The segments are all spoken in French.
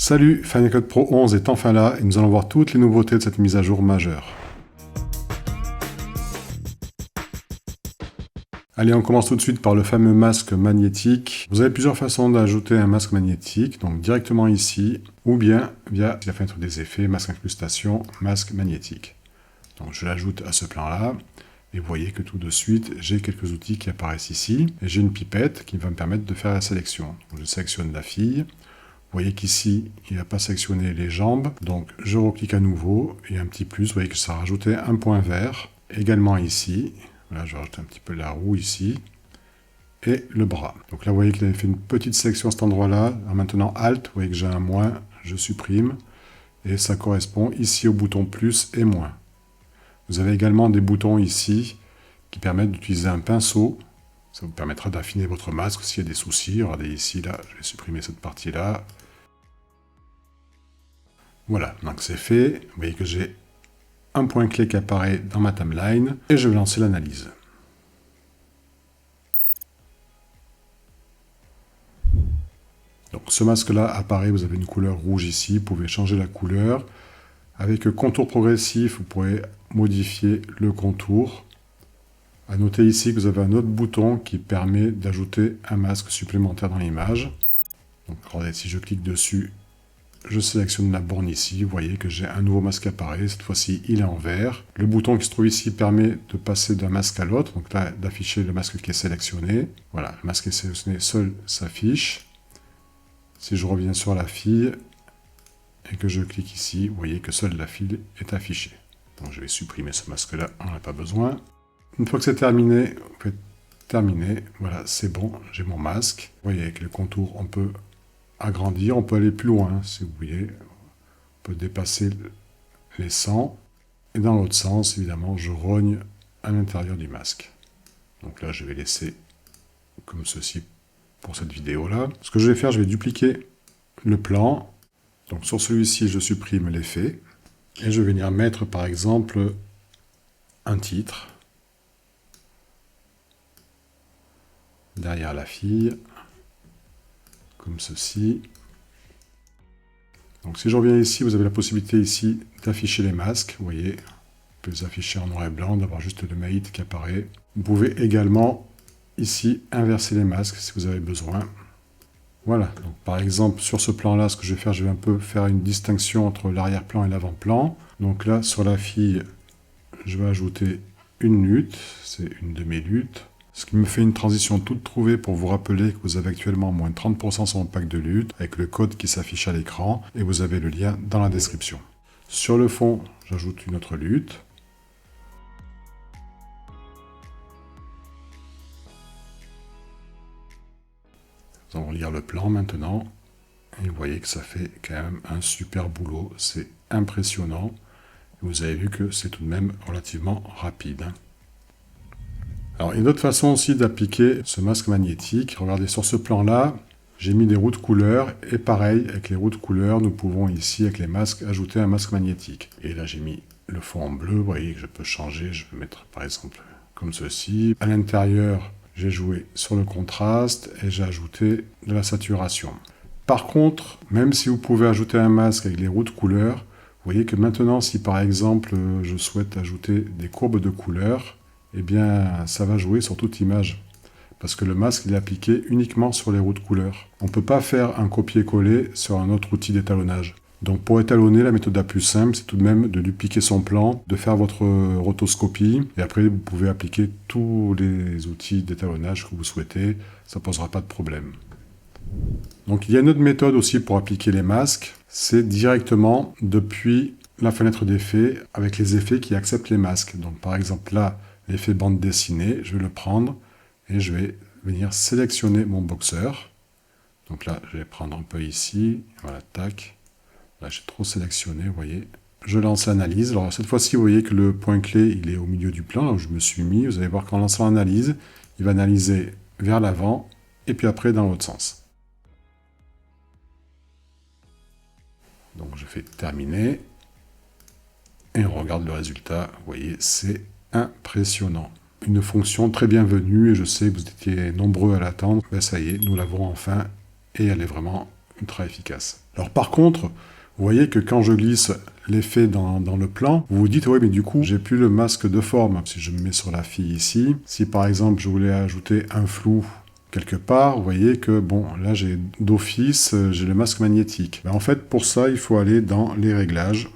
Salut, Final Cut Pro 11 est enfin là et nous allons voir toutes les nouveautés de cette mise à jour majeure. Allez, on commence tout de suite par le fameux masque magnétique. Vous avez plusieurs façons d'ajouter un masque magnétique, donc directement ici, ou bien via la fenêtre des effets, masque incrustation, masque magnétique. Donc je l'ajoute à ce plan-là, et vous voyez que tout de suite, j'ai quelques outils qui apparaissent ici, et j'ai une pipette qui va me permettre de faire la sélection. Donc je sélectionne la fille. Vous voyez qu'ici, il n'a pas sélectionné les jambes, donc je reclique à nouveau, et un petit plus, vous voyez que ça a rajouté un point vert. Également ici, là je rajoute un petit peu la roue ici, et le bras. Donc là vous voyez qu'il avait fait une petite sélection à cet endroit-là. En maintenant Alt, vous voyez que j'ai un moins, je supprime, et ça correspond ici au bouton plus et moins. Vous avez également des boutons ici, qui permettent d'utiliser un pinceau. Ça vous permettra d'affiner votre masque s'il y a des soucis. Regardez ici, là, je vais supprimer cette partie-là. Voilà, donc c'est fait. Vous voyez que j'ai un point clé qui apparaît dans ma timeline. Et je vais lancer l'analyse. Donc ce masque-là apparaît, vous avez une couleur rouge ici. Vous pouvez changer la couleur. Avec contour progressif, vous pourrez modifier le contour. A noter ici que vous avez un autre bouton qui permet d'ajouter un masque supplémentaire dans l'image. Donc regardez, si je clique dessus, je sélectionne la borne ici. Vous voyez que j'ai un nouveau masque qui apparaît. Cette fois-ci, il est en vert. Le bouton qui se trouve ici permet de passer d'un masque à l'autre. Donc là, d'afficher le masque qui est sélectionné. Voilà, le masque qui est sélectionné, seul s'affiche. Si je reviens sur la fille et que je clique ici, vous voyez que seule la fille est affichée. Donc je vais supprimer ce masque-là, on n'en a pas besoin. Une fois que c'est terminé, vous faites terminer. Voilà, c'est bon, j'ai mon masque. Vous voyez, avec le contour, on peut agrandir, on peut aller plus loin, si vous voulez. On peut dépasser les 100. Et dans l'autre sens, évidemment, je rogne à l'intérieur du masque. Donc là, je vais laisser comme ceci pour cette vidéo-là. Ce que je vais faire, je vais dupliquer le plan. Donc sur celui-ci, je supprime l'effet. Et je vais venir mettre, par exemple, un titre. Derrière la fille, comme ceci. Donc si je reviens ici, vous avez la possibilité ici d'afficher les masques, vous voyez, vous pouvez les afficher en noir et blanc, d'avoir juste le maït qui apparaît. Vous pouvez également ici inverser les masques si vous avez besoin. Voilà, donc par exemple sur ce plan-là, ce que je vais faire, je vais un peu faire une distinction entre l'arrière-plan et l'avant-plan. Donc là, sur la fille, je vais ajouter une lutte, c'est une de mes luttes. Ce qui me fait une transition toute trouvée pour vous rappeler que vous avez actuellement moins de 30% sur mon pack de lutte, avec le code qui s'affiche à l'écran, et vous avez le lien dans la description. Sur le fond, j'ajoute une autre lutte. Nous allons lire le plan maintenant, et vous voyez que ça fait quand même un super boulot, c'est impressionnant. Vous avez vu que c'est tout de même relativement rapide. Alors, il y a d'autres façons aussi d'appliquer ce masque magnétique. Regardez, sur ce plan-là, j'ai mis des roues de couleurs. Et pareil, avec les roues de couleurs, nous pouvons ici, avec les masques, ajouter un masque magnétique. Et là, j'ai mis le fond en bleu. Vous voyez que je peux changer. Je peux mettre, par exemple, comme ceci. À l'intérieur, j'ai joué sur le contraste et j'ai ajouté de la saturation. Par contre, même si vous pouvez ajouter un masque avec les roues de couleurs, vous voyez que maintenant, si par exemple, je souhaite ajouter des courbes de couleurs, eh bien, ça va jouer sur toute image. Parce que le masque, il est appliqué uniquement sur les roues de couleurs. On ne peut pas faire un copier-coller sur un autre outil d'étalonnage. Donc pour étalonner, la méthode la plus simple, c'est tout de même de dupliquer son plan, de faire votre rotoscopie, et après vous pouvez appliquer tous les outils d'étalonnage que vous souhaitez, ça ne posera pas de problème. Donc il y a une autre méthode aussi pour appliquer les masques, c'est directement depuis la fenêtre d'effets, avec les effets qui acceptent les masques. Donc par exemple là, l'effet bande dessinée, je vais le prendre et je vais venir sélectionner mon boxeur. Donc là, je vais prendre un peu ici, voilà, tac. Là, j'ai trop sélectionné, vous voyez. Je lance l'analyse. Alors cette fois-ci, vous voyez que le point clé, il est au milieu du plan, là où je me suis mis. Vous allez voir qu'en lançant l'analyse, il va analyser vers l'avant et puis après dans l'autre sens. Donc je fais terminer. Et on regarde le résultat. Vous voyez, c'est impressionnant. Une fonction très bienvenue et je sais que vous étiez nombreux à l'attendre. Ben ça y est, nous l'avons enfin et elle est vraiment ultra efficace. Alors par contre, vous voyez que quand je glisse l'effet dans le plan, vous vous dites, oui, mais du coup, j'ai plus le masque de forme. Si je me mets sur la fille ici, si par exemple je voulais ajouter un flou quelque part, vous voyez que, bon, là j'ai d'office, j'ai le masque magnétique. En fait, pour ça, il faut aller dans les réglages.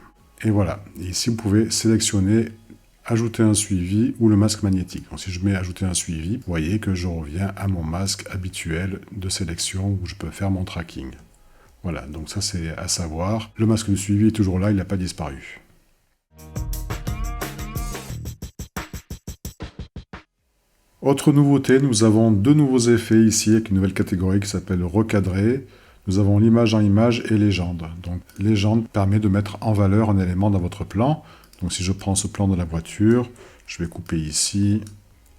Et voilà. Et ici, vous pouvez sélectionner ajouter un suivi ou le masque magnétique. Donc si je mets ajouter un suivi, vous voyez que je reviens à mon masque habituel de sélection où je peux faire mon tracking. Voilà, donc ça c'est à savoir. Le masque de suivi est toujours là, il n'a pas disparu. Autre nouveauté, nous avons deux nouveaux effets ici avec une nouvelle catégorie qui s'appelle recadrer. Nous avons l'image en image et légende. Donc légende permet de mettre en valeur un élément dans votre plan. Donc si je prends ce plan de la voiture, je vais couper ici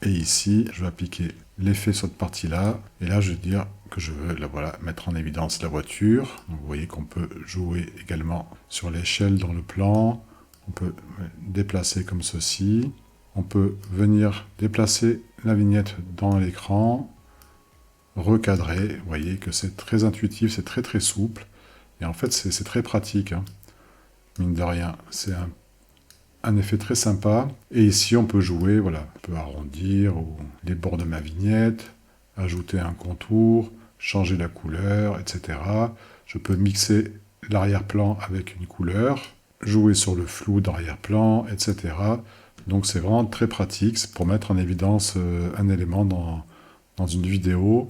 et ici, je vais appliquer l'effet sur cette partie-là. Et là, je vais dire que je veux voilà, mettre en évidence la voiture. Donc vous voyez qu'on peut jouer également sur l'échelle dans le plan. On peut déplacer comme ceci. On peut venir déplacer la vignette dans l'écran, recadrer. Vous voyez que c'est très intuitif, c'est très souple. Et en fait, c'est très pratique. Hein. Mine de rien, c'est un effet très sympa. Et ici, on peut jouer, voilà, on peut arrondir les bords de ma vignette, ajouter un contour, changer la couleur, etc. Je peux mixer l'arrière-plan avec une couleur, jouer sur le flou d'arrière-plan, etc. Donc c'est vraiment très pratique pour mettre en évidence un élément dans une vidéo.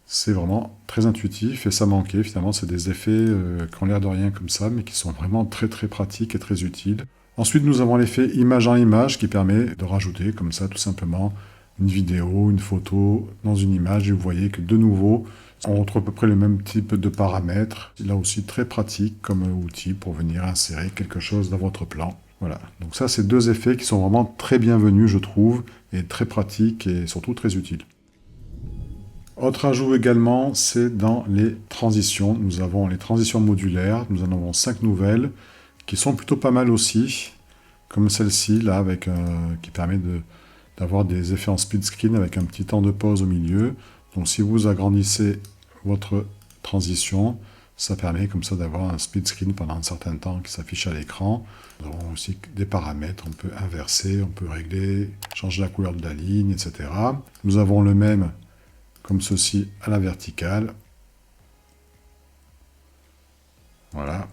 C'est vraiment très intuitif et ça manquait. Finalement, c'est des effets qui ont l'air de rien comme ça, mais qui sont vraiment très pratiques et très utiles. Ensuite, nous avons l'effet image en image qui permet de rajouter comme ça tout simplement une vidéo, une photo dans une image. Et vous voyez que de nouveau, on retrouve à peu près le même type de paramètres. Là aussi, très pratique comme outil pour venir insérer quelque chose dans votre plan. Voilà, donc ça, c'est deux effets qui sont vraiment très bienvenus, je trouve, et très pratiques et surtout très utiles. Autre ajout également, c'est dans les transitions. Nous avons les transitions modulaires, nous en avons 5 nouvelles, qui sont plutôt pas mal aussi, comme celle-ci, là, qui permet d'avoir des effets en speed screen avec un petit temps de pause au milieu. Donc si vous agrandissez votre transition, ça permet comme ça d'avoir un speed screen pendant un certain temps qui s'affiche à l'écran. Nous avons aussi des paramètres, on peut inverser, on peut régler, changer la couleur de la ligne, etc. Nous avons le même comme ceci à la verticale. Voilà.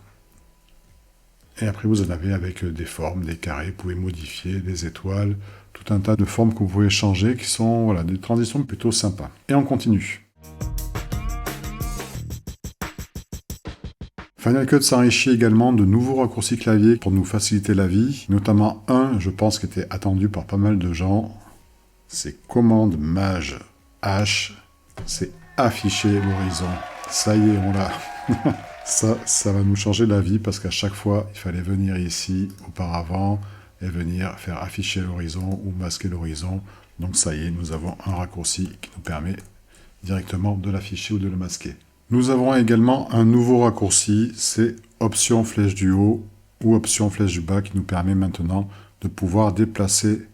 Et après, vous en avez avec des formes, des carrés, vous pouvez modifier, des étoiles, tout un tas de formes que vous pouvez changer, qui sont voilà, des transitions plutôt sympas. Et on continue. Final Cut s'enrichit également de nouveaux raccourcis clavier pour nous faciliter la vie, notamment un, je pense, qui était attendu par pas mal de gens, c'est commande Maj H, c'est afficher l'horizon. Ça y est, on l'a. Ça va nous changer la vie parce qu'à chaque fois, il fallait venir ici auparavant et venir faire afficher l'horizon ou masquer l'horizon. Donc ça y est, nous avons un raccourci qui nous permet directement de l'afficher ou de le masquer. Nous avons également un nouveau raccourci, c'est option flèche du haut ou option flèche du bas qui nous permet maintenant de pouvoir déplacer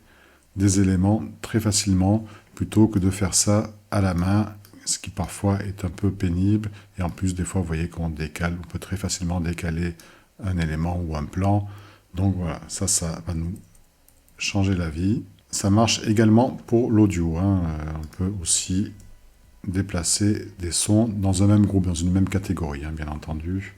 des éléments très facilement plutôt que de faire ça à la main, ce qui parfois est un peu pénible. Et en plus, des fois, vous voyez qu'on décale, on peut très facilement décaler un élément ou un plan. Donc voilà, ça va nous changer la vie. Ça marche également pour l'audio. On peut aussi déplacer des sons dans un même groupe, dans une même catégorie, bien entendu.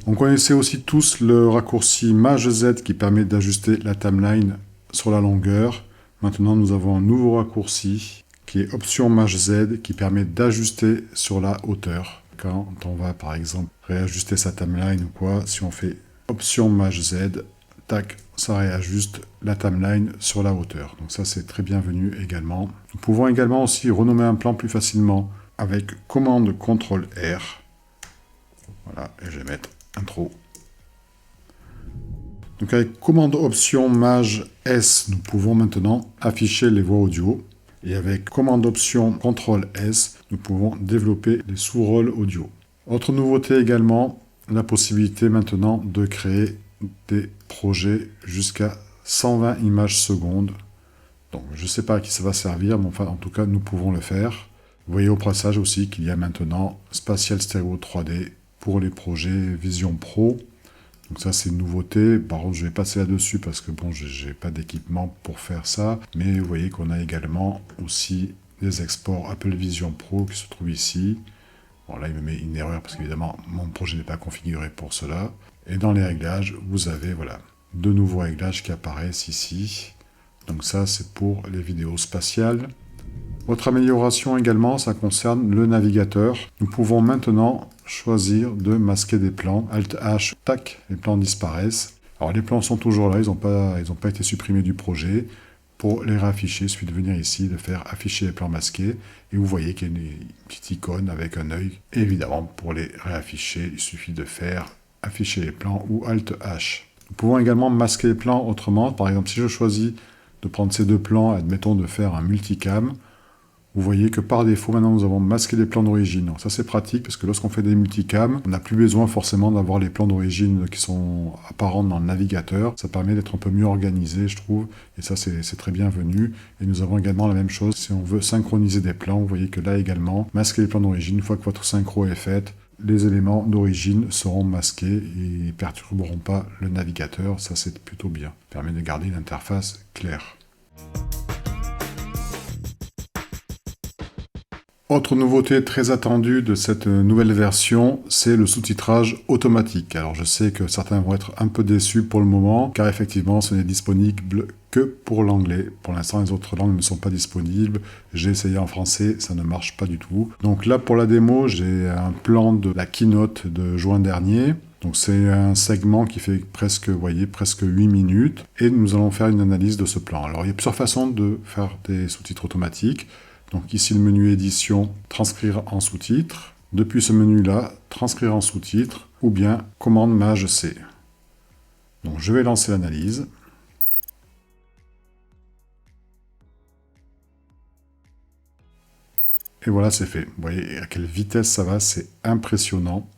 On connaissait aussi tous le raccourci Maj Z qui permet d'ajuster la timeline sur la longueur. Maintenant, nous avons un nouveau raccourci qui est option Maj Z qui permet d'ajuster sur la hauteur. Quand on va, par exemple, réajuster sa timeline ou quoi, si on fait option Maj Z, tac, ça réajuste la timeline sur la hauteur. Donc ça, c'est très bienvenu également. Nous pouvons également aussi renommer un plan plus facilement avec commande CTRL-R. Voilà, et je vais mettre intro. Donc avec commande option Maj S, nous pouvons maintenant afficher les voix audio. Et avec commande option CTRL S, nous pouvons développer les sous-rôles audio. Autre nouveauté également, la possibilité maintenant de créer des projets jusqu'à 120 images secondes. Donc je ne sais pas à qui ça va servir, mais enfin en tout cas nous pouvons le faire. Vous voyez au passage aussi qu'il y a maintenant Spatial Stereo 3D pour les projets Vision Pro. Donc ça c'est une nouveauté. Par contre je vais passer là-dessus parce que bon, j'ai pas d'équipement pour faire ça. Mais vous voyez qu'on a également aussi des exports Apple Vision Pro qui se trouvent ici. Bon là il me met une erreur parce qu'évidemment mon projet n'est pas configuré pour cela. Et dans les réglages, vous avez voilà, de nouveaux réglages qui apparaissent ici. Donc ça c'est pour les vidéos spatiales. Autre amélioration également, ça concerne le navigateur. Nous pouvons maintenant choisir de masquer des plans. Alt H, tac, les plans disparaissent. Alors les plans sont toujours là, ils n'ont pas été supprimés du projet. Pour les réafficher, il suffit de venir ici, de faire afficher les plans masqués. Et vous voyez qu'il y a une petite icône avec un œil. Et évidemment, pour les réafficher, il suffit de faire afficher les plans ou Alt H. Nous pouvons également masquer les plans autrement. Par exemple, si je choisis de prendre ces deux plans, admettons de faire un multicam, vous voyez que par défaut, maintenant, nous avons masqué les plans d'origine. Ça, c'est pratique, parce que lorsqu'on fait des multicams, on n'a plus besoin forcément d'avoir les plans d'origine qui sont apparents dans le navigateur. Ça permet d'être un peu mieux organisé, je trouve, et ça, c'est très bienvenu. Et nous avons également la même chose, si on veut synchroniser des plans, vous voyez que là également, masquer les plans d'origine, une fois que votre synchro est faite, les éléments d'origine seront masqués et ne perturberont pas le navigateur. Ça, c'est plutôt bien. Ça permet de garder une interface claire. Autre nouveauté très attendue de cette nouvelle version, c'est le sous-titrage automatique. Alors je sais que certains vont être un peu déçus pour le moment, car effectivement ce n'est disponible que pour l'anglais. Pour l'instant les autres langues ne sont pas disponibles. J'ai essayé en français, ça ne marche pas du tout. Donc là pour la démo, j'ai un plan de la keynote de juin dernier. Donc c'est un segment qui fait presque, vous voyez, presque 8 minutes. Et nous allons faire une analyse de ce plan. Alors il y a plusieurs façons de faire des sous-titres automatiques. Donc ici le menu édition, transcrire en sous-titres. Depuis ce menu-là, transcrire en sous-titres ou bien commande Maj C. Donc je vais lancer l'analyse. Et voilà, c'est fait. Vous voyez à quelle vitesse ça va, c'est impressionnant.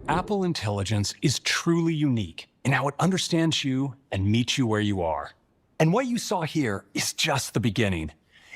Apple Intelligence is truly unique in how it understands you and meets you where you are. And what you saw here is just the beginning.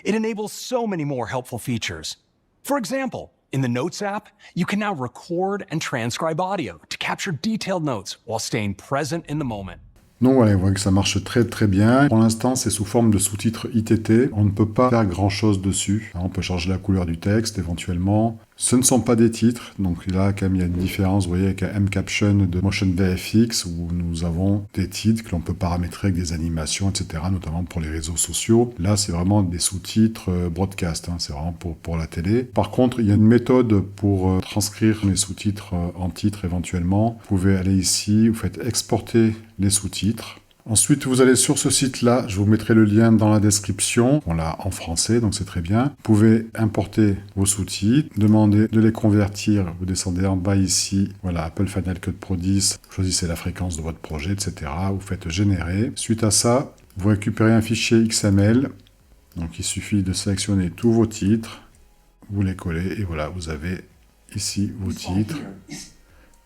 It enables so many more helpful features. For example, in the Notes app, you can now record and transcribe audio to capture detailed notes while staying present in the moment. Donc voilà, vous voyez que ça marche très très bien. Pour l'instant, c'est sous forme de sous-titres ITT. On ne peut pas faire grand-chose dessus. On peut changer la couleur du texte éventuellement. Ce ne sont pas des titres, donc là, quand même, il y a une différence, vous voyez, avec un M-Caption de Motion VFX, où nous avons des titres que l'on peut paramétrer avec des animations, etc., notamment pour les réseaux sociaux. Là, c'est vraiment des sous-titres broadcast, hein, c'est vraiment pour la télé. Par contre, il y a une méthode pour transcrire les sous-titres en titres éventuellement. Vous pouvez aller ici, vous faites exporter les sous-titres. Ensuite, vous allez sur ce site-là, je vous mettrai le lien dans la description. On l'a en français, donc c'est très bien. Vous pouvez importer vos sous-titres, demander de les convertir. Vous descendez en bas ici, voilà, Apple Final Cut Pro 10. Vous choisissez la fréquence de votre projet, etc. Vous faites générer. Suite à ça, vous récupérez un fichier XML. Donc il suffit de sélectionner tous vos titres. Vous les collez et voilà, vous avez ici vos titres.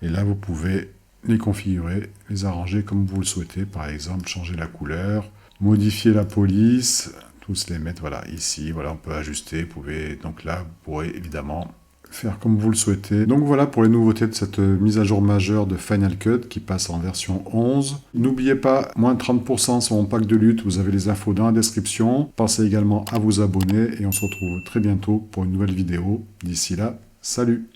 Et là, vous pouvez les configurer, les arranger comme vous le souhaitez, par exemple changer la couleur, modifier la police, tous les mettre voilà ici, voilà on peut ajuster, vous pouvez donc là vous pourrez évidemment faire comme vous le souhaitez. Donc voilà pour les nouveautés de cette mise à jour majeure de Final Cut qui passe en version 11. N'oubliez pas, moins de 30% sur mon pack de lutte, vous avez les infos dans la description. Pensez également à vous abonner et on se retrouve très bientôt pour une nouvelle vidéo. D'ici là, salut!